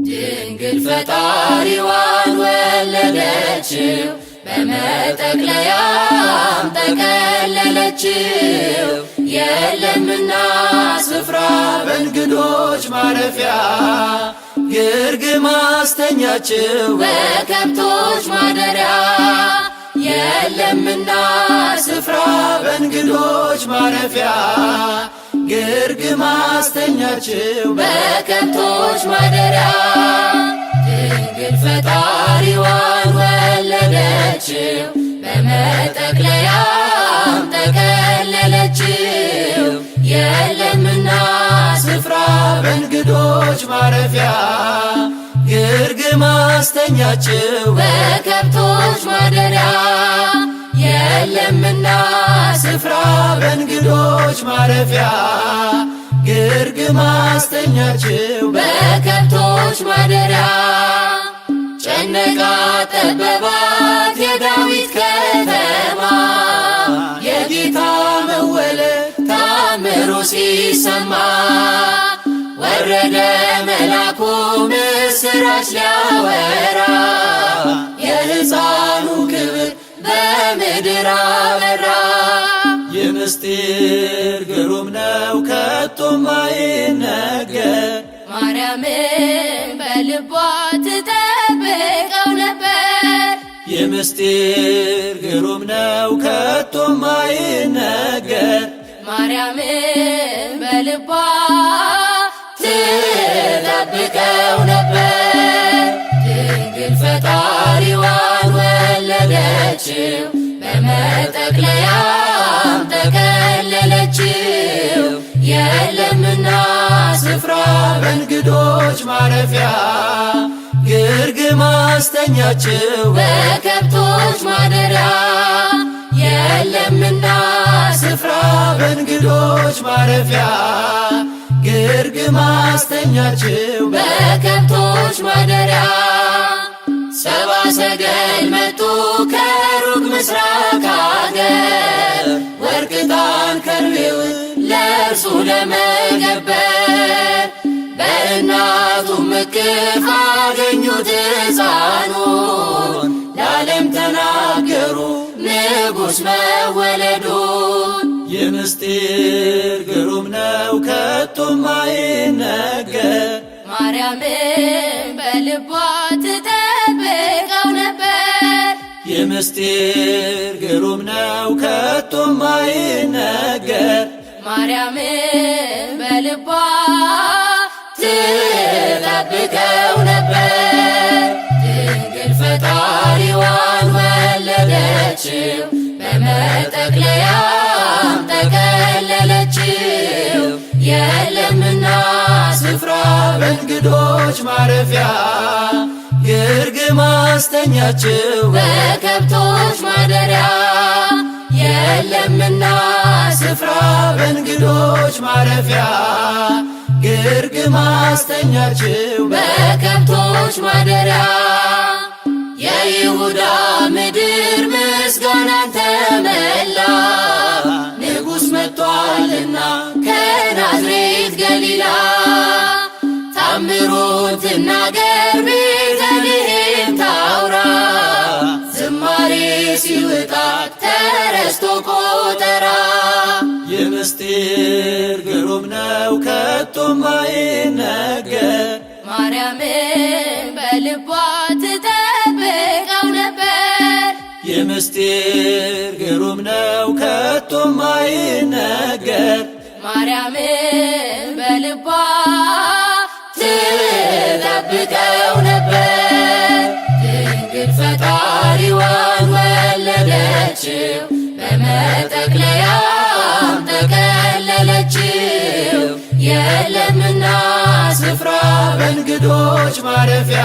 ድንግል ፈጣሪዋን ወለደችው በመጠቅለያም ጠቀለለችው። የለምና ስፍራ በእንግዶች ማረፊያ ግርግም አስተኛችው በከብቶች ማደሪያ። የለምና ስፍራ በእንግዶች ማረፊያ ግርግም አስተኛችው በከብቶች ማደሪያ። ድንግል ፈጣሪዋን ወለደችው በመጠቅለያም ጠቀለለችው። የለምና ስፍራ በእንግዶች ማረፊያ ግርግም አስተኛችው በከብቶች ማደሪያ። የለምና ስፍራ በእንግዶች ማረፊያ ግርግም አስተኛችው በከብቶች ማደሪያ። ጨነቃ ጠበባት የዳዊት ከተማ የጌታ መወለድ ታምሩ ሲሰማ። ወረደ መልአኩ ምስራች ሊያወራ የሕፃኑ ክብር በምድር አበራ። የምስጢር ግሩም ነው ከቶም አይነገር ማርያምን በልቧ ትጠብቀው ነበር። የምስጢር ግሩም ነው ከቶም አይነገር ማርያምን በልቧ ትጠብቀው ነበር። ድንግል ፈጣሪዋን ወለደችው በመጠቅለያም ጠቀለለችው። የለምና ስፍራ በእንግዶች ማረፊያ ግርግም አስተኛችው በከብቶች ማደሪያ። የለምና ስፍራ በእንግዶች ማረፊያ ግርግም አስተኛችው በከብቶች ማደሪያ። ሰባ ሰገል መጡ ከሩቅ ምስራቅ አገር ወርቅ ዕጣን ከርቤውን ለእርሱ ለመገበር። በእናቱም እቅፍ አገኙት ሕፃኑን ለዓለም ተናገሩ ንጉሥ መወለዱን። የምስጢር ግሩም ነው ከቶም አይነገር ማርያምን በልቧ ትጠብቀው ነበር። የምስጢር ግሩም ነው ከቶም አይነገር ማርያምን በልቧ ትጠብቀው ነበር። ድንግል ፈጣሪዋን ወለደችው በመጠቅለያም ጠቀለለችው። የለምና ስፍራ በእንግዶች ማረፊያ ግርግም አስተኛችው በከብቶች ማደሪያ። የለምና ስፍራ በእንግዶች ማረፊያ ግርግም አስተኛችው በከብቶች ማደሪያ። የይሁዳ ምድር ምስጋናን ተመላ ንጉሥ መጥቷልና ከናዝሬት ገሊላ። ታምሩን ትናገር ቤተልሔም ታውራ ዝማሬ ሲውጣት ተረስቶ ቆጠራ። የምስጢር ግሩም ነው ከቶም አይነገር ማርያምን በልቧ ትጠብቀው ነበር። የምስጢር ግሩም ነው ከቶም አይነገር ማርያምን በልቧ ትጠብቀው ነበር። ድንግል ፈጣሪዋን ወለደችው በመጠቅለያም ጠቀለለችው። የለምና ስፍራ በእንግዶች ማረፊያ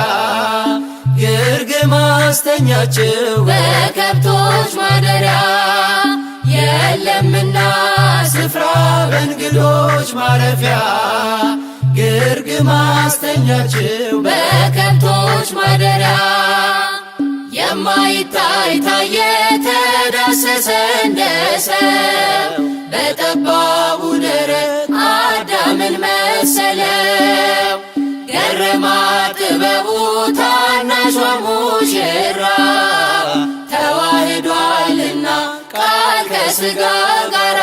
ግርግም አስተኛችው በከብቶች ማደሪያ። የለምና ስፍራ በእንግዶች ማረፊያ ግርግም አስተኛችው በከብቶች ማደሪያ። የማይታይ ታየ ተዳሰሰ እንደ ሰው በጠባቡ ደረት አዳምን መሰለው። ገራ ገረማት ጥበቡ ታናሿ ሙሽራ ተዋህዷልና ቃል ከሥጋ ጋራ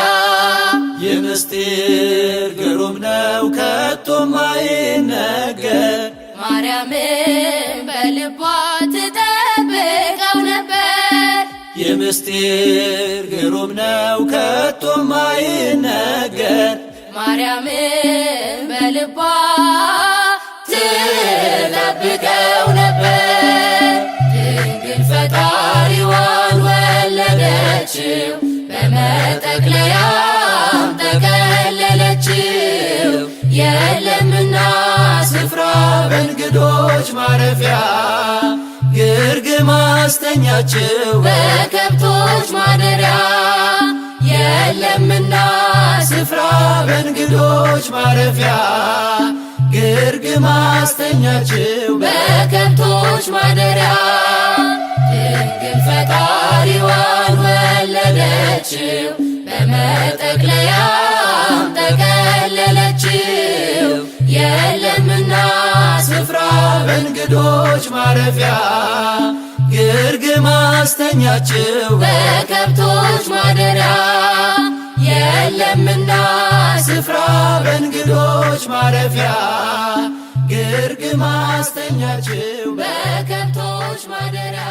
የምስጢር ግሩም ነው ከቶም አይነገር ማርያምን በልቧ ትጠብቀው ነበር። የምስጢር ግሩም ነው ከቶም አይነገር ማርያምን በልቧ ትጠብቀው ነበር። ድንግል ፈጣሪዋን ወለደችው በመጠቅለያም ጠቀለለችው። የለምና ስፍራ በእንግዶች ማረፊያ ግርግም አስተኛችው በከብቶች ማደሪያ። የለምና ስፍራ በእንግዶች ማረፊያ ግርግም አስተኛችው በከብቶች ማደሪያ። ድንግል ፈጣሪዋን ወለደችው በመጠቅለያም ጠቀለለችው። የለምና ስፍራ በእንግዶች ማረፊያ ግርግም አስተኛችው በከብቶች ማደሪያ። የለምና ስፍራ በእንግዶች ማረፊያ ግርግም አስተኛችው በከብቶች ማደሪያ